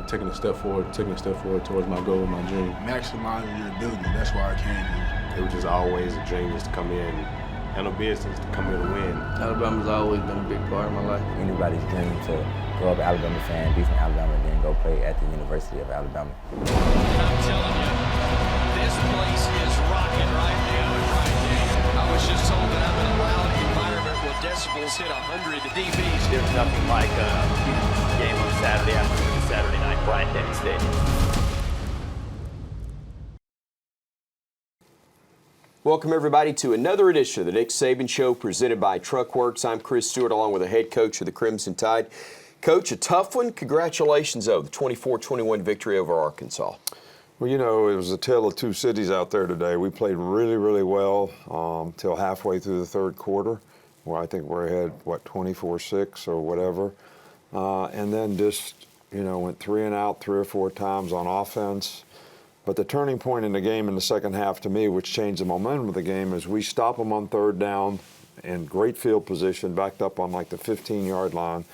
taking a step forward towards my goal, my dream. Maximizing your ability, that's why I came here. It was just always a dream just to come in, handle business, to come here to win. Alabama's always been a big part of my life. Anybody's dream to grow up an Alabama fan, be from Alabama, and then go play at the University of Alabama. I'm telling you, this place is rocking right now in Wright. I was just told that I'm in a loud environment where decibels hit 100 dBs. There's nothing like a huge game on Saturday afternoon, Saturday night, Bryant-Denny Stadium. Welcome, everybody, to another edition of the Nick Saban Show presented by Truckworks. I'm Chris Stewart, along with the head coach of the Crimson Tide. Coach, a tough one. Congratulations, though, the 24-21 victory over Arkansas. Well, you know, it was a tale of two cities out there today. We played really, really well till halfway through the third quarter, where I think we're ahead, 24-6 or whatever. And then just, you know, went 3 and out 3 or 4 times on offense. But the turning point in the game in the second half to me, which changed the momentum of the game, is we stop them on third down in great field position, backed up on like the 15-yard line,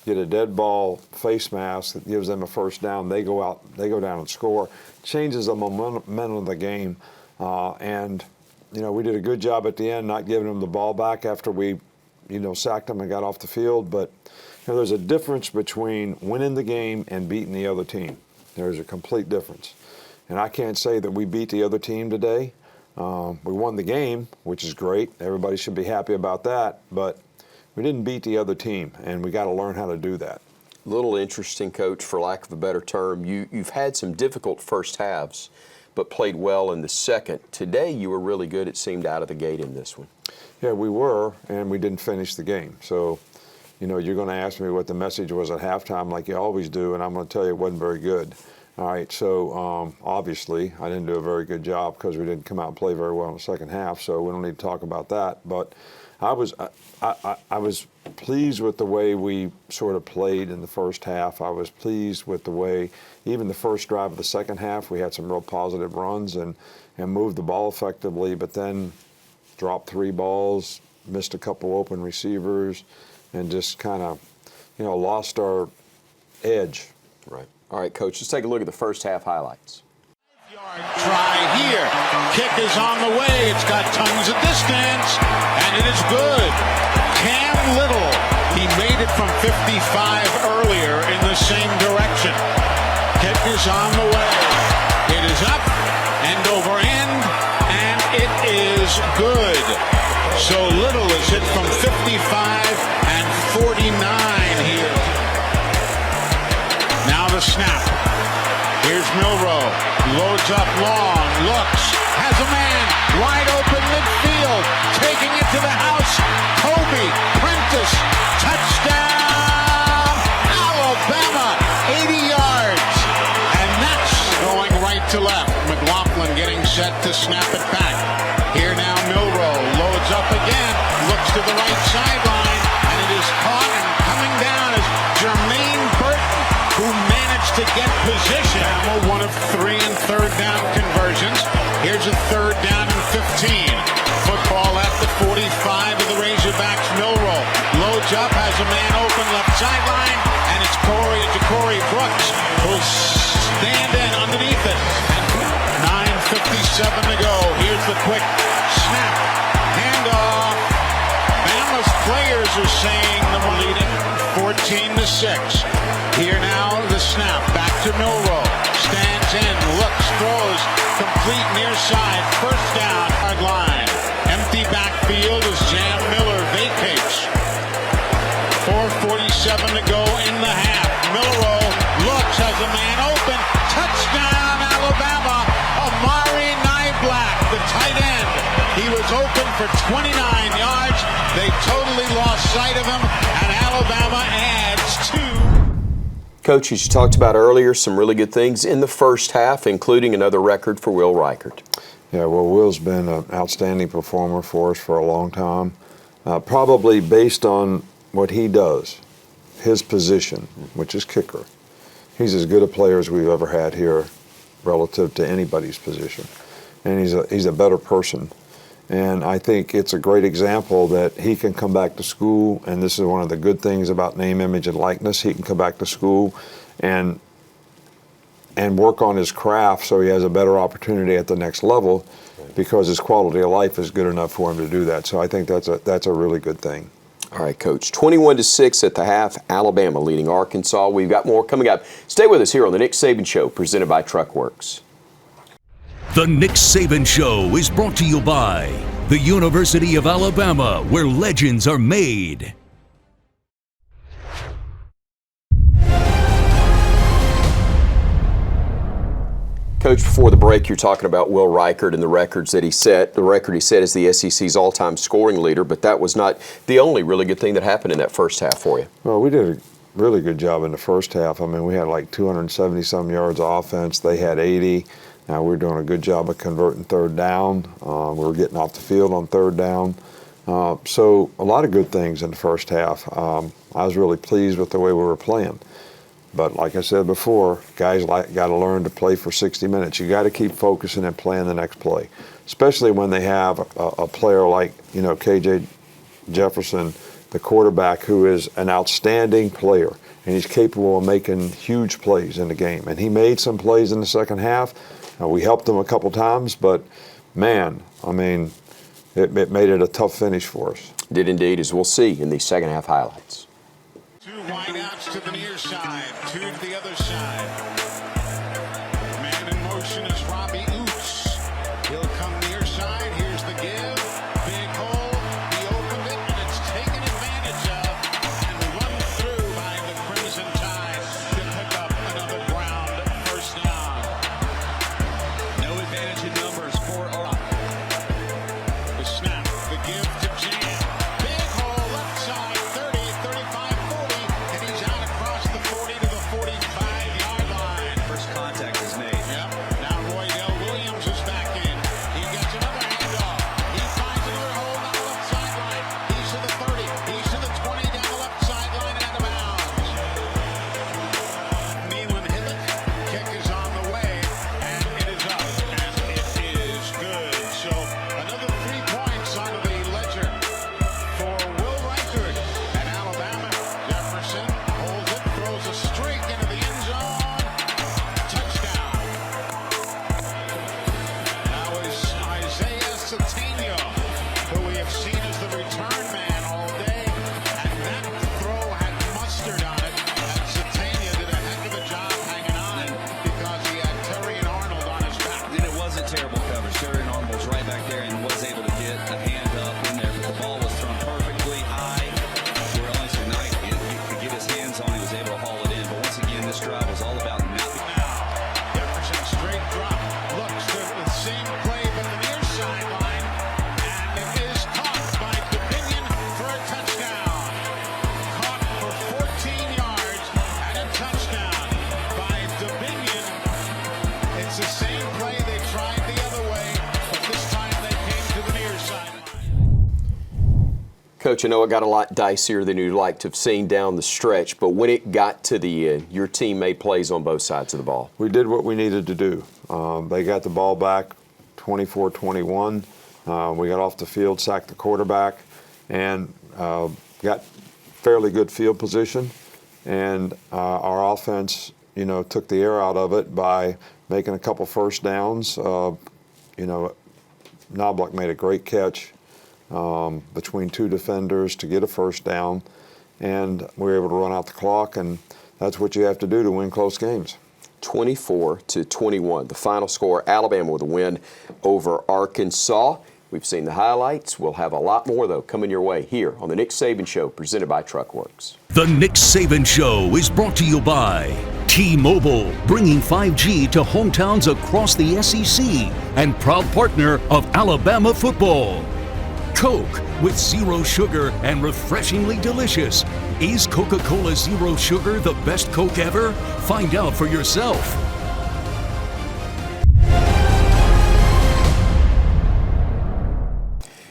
get a dead ball face mask that gives them a first down. They go down and score. Changes the momentum of the game. And, you know, we did a good job at the end not giving them the ball back after we, you know, sacked them and got off the field. But, you know, there's a difference between winning the game and beating the other team. There's a complete difference. And I can't say that we beat the other team today. We won the game, which is great. Everybody should be happy about that. But we didn't beat the other team, and we got to learn how to do that. A little interesting, Coach, for lack of a better term. You've had some difficult first halves, but played well in the second. Today, you were really good, it seemed, out of the gate in this one. Yeah, we were, and we didn't finish the game. So, you know, you're going to ask me what the message was at halftime like you always do, and I'm going to tell you it wasn't very good. All right, so obviously I didn't do a very good job because we didn't come out and play very well in the second half, so we don't need to talk about that. But I was pleased with the way we sort of played in the first half. I was pleased with the way, even the first drive of the second half, we had some real positive runs and moved the ball effectively, but then dropped 3 balls, missed a couple open receivers, and just kind of, you know, lost our edge. Right. All right, Coach, let's take a look at the first half highlights. Try here. Kick is on the way. It's got tons of distance, and it is good. Cam Little, he made it from 55 earlier in the same direction. Kick is on the way. It is up, end over end, and it is good. So Little is hit from 55 and 49 here. Now the snap. Here's Milroe. Loads up long. Looks. Has a man. Wide open midfield. Taking it to the house. Kobe. Prentice. Touchdown. Alabama. 80 yards. And that's going right to left. McLaughlin getting set to snap it back. Here now Milroe. Loads up again. Looks to the right sideline. And it is caught and coming down is Jermaine Burton, who managed to get position. One of 3 and third down conversions. Here's a third down and 15. Football at the 45 of the Razorbacks. Milroe loads up, has a man open left sideline, and it's Ja'Cory Brooks who'll stand in underneath it. And 9:57 to go. Here's the quick snap. Handoff. Bama's players are saying the leading 14-6. Here now the snap. Back to Milroe. Stands in, looks, throws, complete near side. First down, hard line. Empty backfield as Jam Miller vacates. 4:47 to go in the half. Milroe looks, has a man open. Touchdown, Alabama. Amari Niblack, the tight end. He was open for 29 yards. They totally lost sight of him, and Alabama adds 2. Coach, as you talked about earlier, some really good things in the first half, including another record for Will Reichert. Yeah, well, Will's been an outstanding performer for us for a long time, probably based on what he does, his position, which is kicker. He's as good a player as we've ever had here relative to anybody's position, and he's a better person. And I think it's a great example that he can come back to school, and this is one of the good things about name, image, and likeness. He can come back to school and and work on his craft so he has a better opportunity at the next level, because his quality of life is good enough for him to do that. So I think that's a really good thing. All right, Coach. 21-6 at the half. Alabama leading Arkansas. We've got more coming up. Stay with us here on the Nick Saban Show, presented by Truckworks. The Nick Saban Show is brought to you by the University of Alabama, where legends are made. Coach, before the break, you're talking about Will Reichard and the records that he set. The record he set is the SEC's all-time scoring leader, but that was not the only really good thing that happened in that first half for you. Well, we did a really good job in the first half. I mean, we had like 270-some yards of offense. They had 80. Now we're doing a good job of converting third down. We were getting off the field on third down. So a lot of good things in the first half. I was really pleased with the way we were playing. But like I said before, guys got to learn to play for 60 minutes. You got to keep focusing and playing the next play, especially when they have a player like, KJ Jefferson, the quarterback, who is an outstanding player, and he's capable of making huge plays in the game. And he made some plays in the second half. We helped him a couple times, but man, I mean, it made it a tough finish for us. Did indeed, as we'll see in the second half highlights. Two wideouts to the near side, two to the other side. Man in motion is Robbie Oots. He'll come near side. Here's the give. Big hole. He opened it, and it's taken advantage of and run through by the Crimson Tide to pick up another ground first down. No advantage in numbers for The snap, the give to Jam. Big hole left side, 30, 35, 40, and he's out across the 40 to the 45-yard line. first contact is made. Yep. Now Roydell Williams is back in. He gets another handoff. He finds another hole down the left sideline. He's to the 30. He's to the 20 down the left sideline and out of bounds. Neelan Hibbett. Kick is on the way, and it is up, and it is good. So another 3 points onto the ledger for Will Reichard and Alabama. Jefferson holds it, throws a streak into the end zone. Touchdown. Now is Isaiah Satanio, who we have seen as the return man all day, and that throw had mustard on it, and Satanio did a heck of a job hanging on because he had Terry and Arnold on his back. And it wasn't terrible coverage. Terry Arnold was right back there and was able to get a hand up in there. But the ball was thrown perfectly high where Ellington Knight could get his hands on. He was able to haul it in. But once again, this drive was all about nothing. Jefferson straight drop, looks to the same play but the near sideline, and it is caught by Dominion for a touchdown. Caught for 14 yards and a touchdown by Dominion. It's the same play they tried the other way, but this time they came to the near sideline. Coach, I know it got a lot dicier than you'd like to have seen down the stretch, but when it got to the end, your team made plays on both sides of the ball. We did what we needed to do. They got the ball back 24-21. We got off the field, sacked the quarterback, and got fairly good field position. And our offense, took the air out of it by making a couple first downs. Knobloch made a great catch between two defenders to get a first down, and we were able to run out the clock, and that's what you have to do to win close games. 24-21, the final score. Alabama with a win over Arkansas. We've seen the highlights. We'll have a lot more, though, coming your way here on the Nick Saban Show, presented by Truckworks. The Nick Saban Show is brought to you by T-Mobile, bringing 5G to hometowns across the SEC and proud partner of Alabama football. Coke, with zero sugar and refreshingly delicious. Is Coca-Cola Zero Sugar the best Coke ever? Find out for yourself.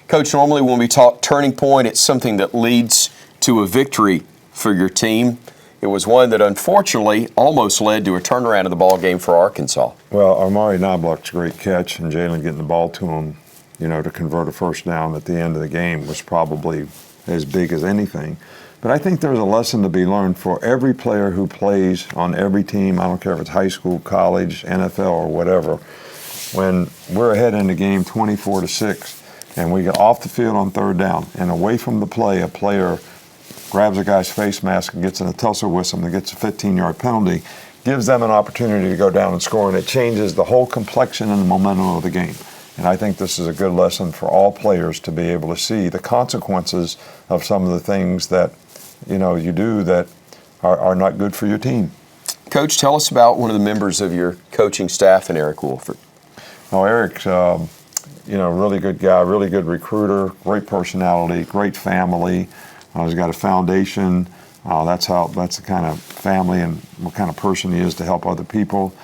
Coach, normally when we talk turning point, it's something that leads to a victory for your team. It was one that unfortunately almost led to a turnaround of the ball game for Arkansas. Well, Amari Knobloch's a great catch, and Jalen getting the ball to him, to convert a first down at the end of the game was probably as big as anything. But I think there's a lesson to be learned for every player who plays on every team. I don't care if it's high school, college, NFL, or whatever. When we're ahead in the game 24-6 and we get off the field on third down and away from the play, a player grabs a guy's face mask and gets in a tussle with him and gets a 15-yard penalty, gives them an opportunity to go down and score, and it changes the whole complexion and the momentum of the game. And I think this is a good lesson for all players to be able to see the consequences of some of the things that you do that are not good for your team. Coach, tell us about one of the members of your coaching staff and Eric Wolford. Oh, Eric's, really good guy, really good recruiter, great personality, great family. He's got a foundation. That's the kind of family and what kind of person he is to help other people.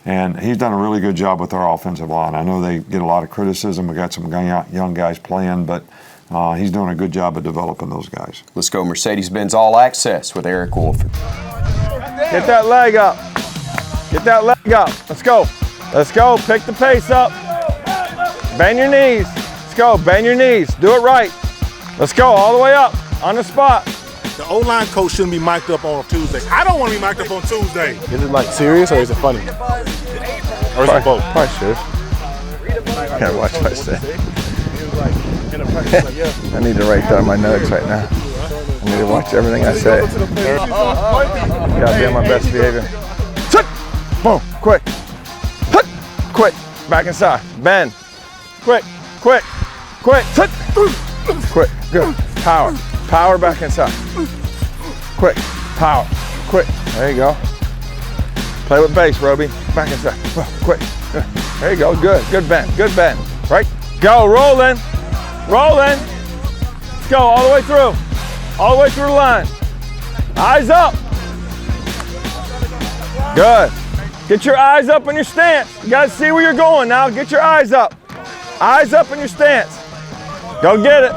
And he's done a really good job with our offensive line. I know they get a lot of criticism. We got some young guys playing, but he's doing a good job of developing those guys. Let's go Mercedes-Benz All Access with Eric Wolford. Get that leg up. Get that leg up. Let's go. Let's go. Pick the pace up. Bend your knees. Let's go. Bend your knees. Do it right. Let's go all the way up on the spot. The O-line coach shouldn't be mic'd up on Tuesday. I don't want to be mic'd up on Tuesday. Is it like serious or is it funny? Or is it both? Probably should. Gotta watch what I say. I need to write down my notes right now. I need to watch everything I say. Gotta be on my best behavior. Boom, quick. Quick, back inside. Bend. Quick, quick, quick. Quick, good. Power back inside. Quick, power, quick. There you go. Play with base, Roby. Back inside. Quick. There you go. Good bend. Good bend. Right. Go. Rolling. Rolling. Let's go all the way through. All the way through the line. Eyes up. Good. Get your eyes up in your stance. You got to see where you're going now. Get your eyes up. Eyes up in your stance. Go get it.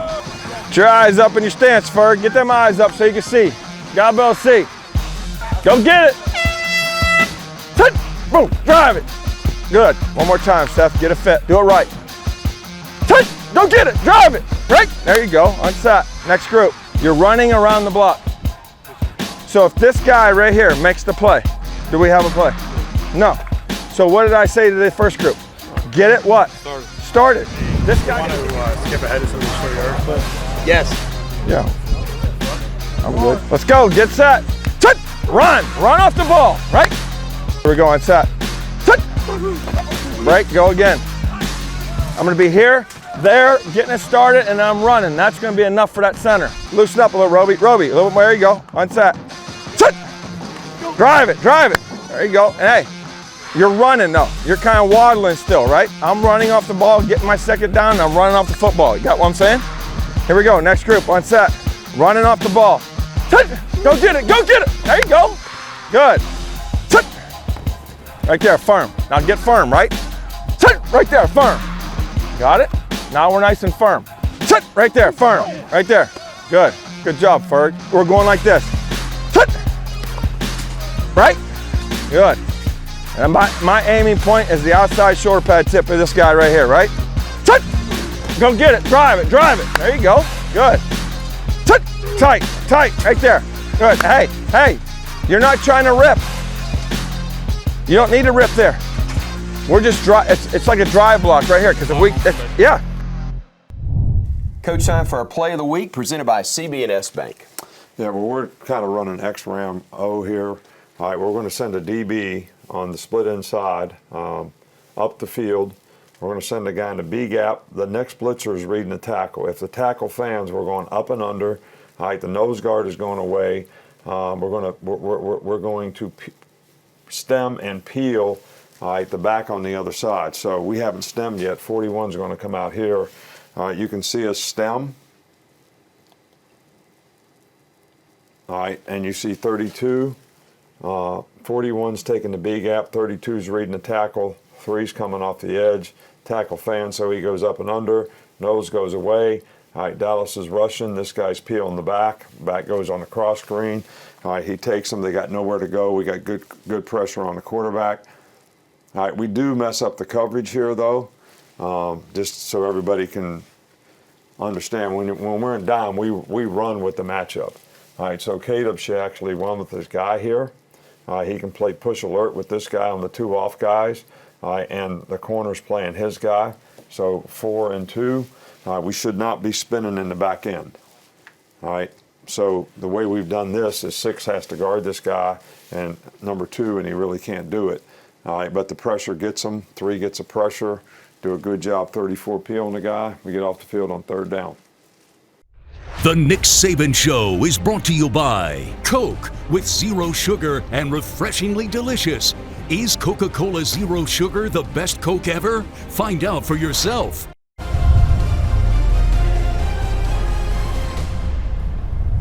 Get your eyes up in your stance, Ferg. Get them eyes up so you can see. Gotta be able to see. Go get it. Boom. Drive it. Good. One more time, Seth. Get it fit. Do it right. Go get it. Drive it. Right. There you go. On set. Next group. You're running around the block. So if this guy right here makes the play, do we have a play? No. So what did I say to the first group? Get it what? Started. This guy. Want to skip ahead of some of these short yard stuff? Yes. Yeah. I'm good. Let's go. Get set. Run. Run off the ball. Right. Here we go on set. Right. Go again. I'm going to be here, there, getting it started, and I'm running. That's going to be enough for that center. Loosen up a little, Roby. Roby, a little bit more. There you go. On set. Drive it. Drive it. There you go. And hey, you're running though. You're kind of waddling still, right? I'm running off the ball, getting my second down, and I'm running off the football. You got what I'm saying? Here we go. Next group on set. Running off the ball. Go get it. Go get it. There you go. Good. Right there, firm. Now get firm, right? Right there, firm. Got it? Now we're nice and firm. Right there, firm. Right there. Good. Good job, Ferg. We're going like this. Right? Good. And my aiming point is the outside shoulder pad tip of this guy right here, right? Go get it. Drive it. Drive it. There you go. Good. Tight. Tight. Right there. Good. Hey. You're not trying to rip. You don't need to rip there. We're just it's like a drive block right here because if we, yeah. Coach, time for our play of the week presented by CB&S Bank. Yeah, well, we're kind of running X-Ram O here. All right, we're going to send a DB on the split inside up the field. We're going to send a guy in the B gap. The next blitzer is reading the tackle. If the tackle fans, we're going up and under. All right, the nose guard is going away. We're going to stem and peel. All right, the back on the other side. So we haven't stemmed yet. 41's going to come out here. All right, you can see a stem. All right, and you see 32. 41's taking the B gap. 32's reading the tackle. 3's coming off the edge. Tackle fan, so he goes up and under. Nose goes away. All right, Dallas is rushing. This guy's peeling the back. Back goes on the cross screen. All right, he takes them. They got nowhere to go. We got good pressure on the quarterback. All right, we do mess up the coverage here, though, just so everybody can understand. When we're in dime, we run with the matchup. All right, so Caleb should actually run with this guy here. He can play push alert with this guy on the 2 off guys, and the corner's playing his guy. So 4 and 2. We should not be spinning in the back end. All right, so the way we've done this is 6 has to guard this guy, and number 2, and he really can't do it. All right, but the pressure gets him. 3 gets a pressure. Do a good job 34P on the guy. We get off the field on 3rd down. The Nick Saban Show is brought to you by Coke with 0 sugar and refreshingly delicious. Is Coca-Cola Zero Sugar the best Coke ever? Find out for yourself.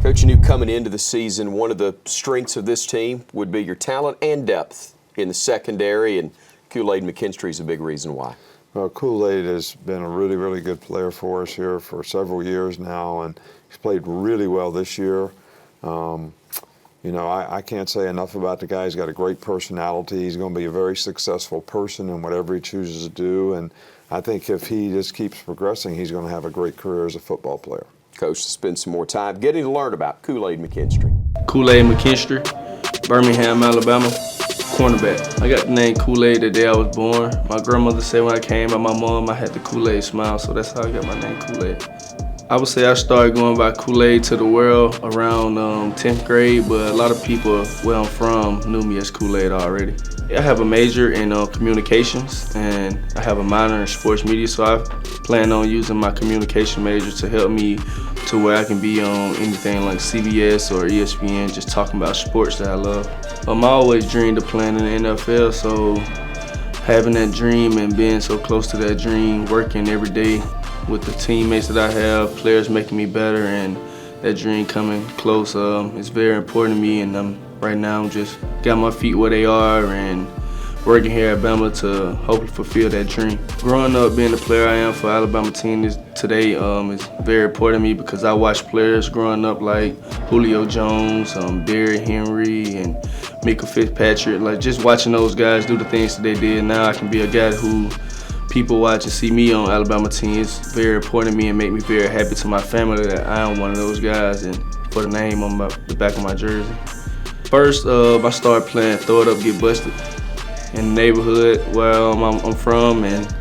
Coach, you knew coming into the season, one of the strengths of this team would be your talent and depth in the secondary, and Kool-Aid McKinstry is a big reason why. Well, Kool-Aid has been a really, really good player for us here for several years now, and he's played really well this year. You know, I can't say enough about the guy. He's got a great personality. He's going to be a very successful person in whatever he chooses to do, and I think if he just keeps progressing, he's going to have a great career as a football player. Coach, to spend some more time getting to learn about Kool-Aid McKinstry. Kool-Aid McKinstry, Birmingham, Alabama, cornerback. I got the name Kool-Aid the day I was born. My grandmother said when I came out my mom, I had the Kool-Aid smile, so that's how I got my name Kool-Aid. I would say I started going by Kool-Aid to the world around 10th grade, but a lot of people where I'm from knew me as Kool-Aid already. I have a major in communications, and I have a minor in sports media, so I plan on using my communication major to help me to where I can be on anything like CBS or ESPN, just talking about sports that I love. I always dreamed of playing in the NFL, so having that dream and being so close to that dream, working every day with the teammates that I have, players making me better, and that dream coming close, it's very important to me, and right now I'm just got my feet where they are and working here at Bama to hopefully fulfill that dream. Growing up being the player I am for Alabama team today is very important to me because I watched players growing up like Julio Jones, Barry Henry, and Mika Fitzpatrick. Like just watching those guys do the things that they did, now I can be a guy who people watch and see me on Alabama team. It's very important to me and make me very happy to my family that I am one of those guys and for the name on the back of my jersey. First, I started playing Throw It Up, Get Busted in the neighborhood where I'm from, and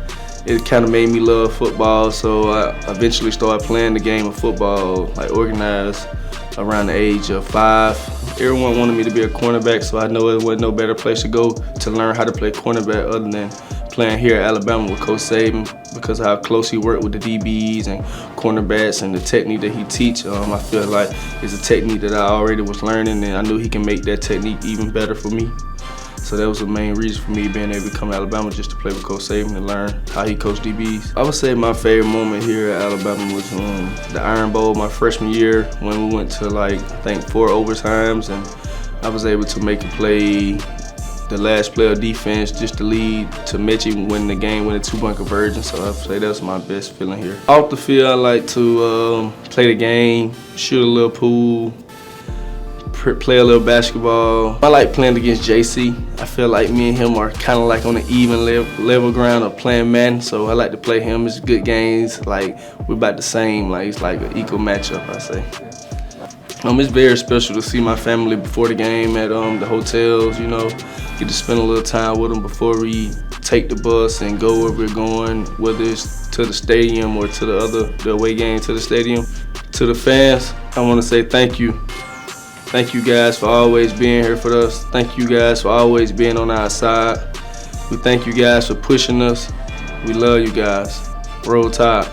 it kind of made me love football, so I eventually started playing the game of football, like organized around the age of 5. Everyone wanted me to be a cornerback, so I know there wasn't no better place to go to learn how to play cornerback other than playing here at Alabama with Coach Saban because of how close he worked with the DBs and cornerbacks and the technique that he teach. I feel like it's a technique that I already was learning, and I knew he can make that technique even better for me. So that was the main reason for me being able to come to Alabama, just to play with Coach Saban and learn how he coached DBs. I would say my favorite moment here at Alabama was the Iron Bowl my freshman year when we went to I think 4 overtimes, and I was able to make a play, the last play of defense, just to lead to Mechie win the game, win a 2-point conversion. So I'd say that's my best feeling here. Off the field, I like to play the game, shoot a little pool, play a little basketball. I like playing against JC. I feel like me and him are kind of like on an even level ground of playing Madden, so I like to play him. It's good games. Like we're about the same. Like it's like an equal matchup, I say. It's very special to see my family before the game at the hotels. You know, get to spend a little time with them before we take the bus and go where we're going, whether it's to the stadium or to the away game to the stadium. To the fans, I want to say thank you. Thank you guys for always being here for us. Thank you guys for always being on our side. We thank you guys for pushing us. We love you guys. Roll Tide.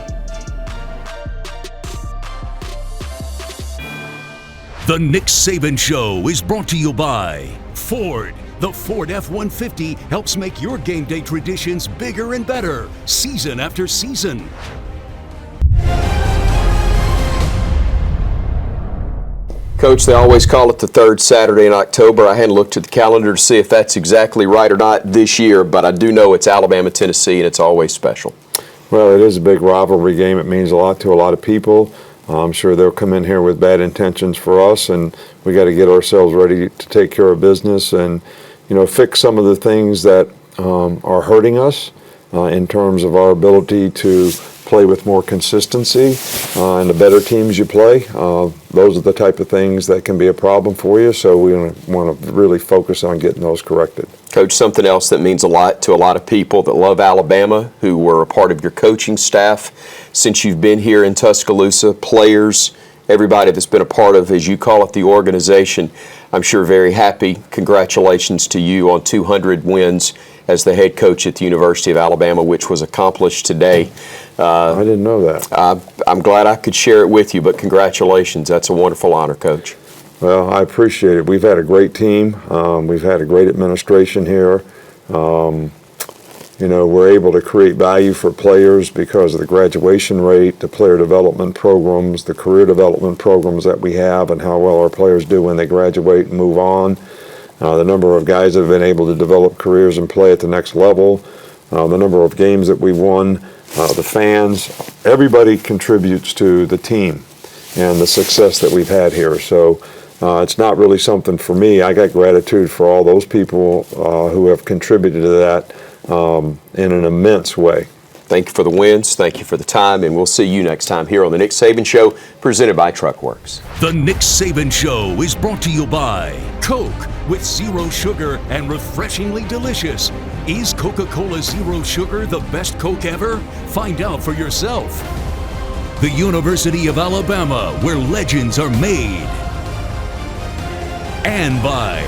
The Nick Saban Show is brought to you by Ford. The Ford F-150 helps make your game day traditions bigger and better, season after season. Coach, they always call it the 3rd Saturday in October. I hadn't looked at the calendar to see if that's exactly right or not this year, but I do know it's Alabama-Tennessee, and it's always special. Well, it is a big rivalry game. It means a lot to a lot of people. I'm sure they'll come in here with bad intentions for us, and we got to get ourselves ready to take care of business and, fix some of the things that are hurting us in terms of our ability to play with more consistency. And the better teams you play, those are the type of things that can be a problem for you, so we want to really focus on getting those corrected. Coach, something else that means a lot to a lot of people that love Alabama, who were a part of your coaching staff since you've been here in Tuscaloosa, players, everybody that's been a part of, as you call it, the organization, I'm sure very happy. Congratulations to you on 200 wins as the head coach at the University of Alabama, which was accomplished today. I didn't know that. I'm glad I could share it with you, but congratulations. That's a wonderful honor, Coach. Well, I appreciate it. We've had a great team. We've had a great administration here. You know, we're able to create value for players because of the graduation rate, the player development programs, the career development programs that we have, and how well our players do when they graduate and move on. The number of guys that have been able to develop careers and play at the next level, the number of games that we won, the fans, everybody contributes to the team and the success that we've had here. So it's not really something for me. I got gratitude for all those people who have contributed to that in an immense way. Thank you for the wins, thank you for the time, and we'll see you next time here on The Nick Saban Show, presented by Truckworks. The Nick Saban Show is brought to you by Coke, with zero sugar and refreshingly delicious. Is Coca-Cola Zero Sugar the best Coke ever? Find out for yourself. The University of Alabama, where legends are made. And by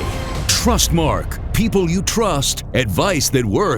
Trustmark, people you trust, advice that works.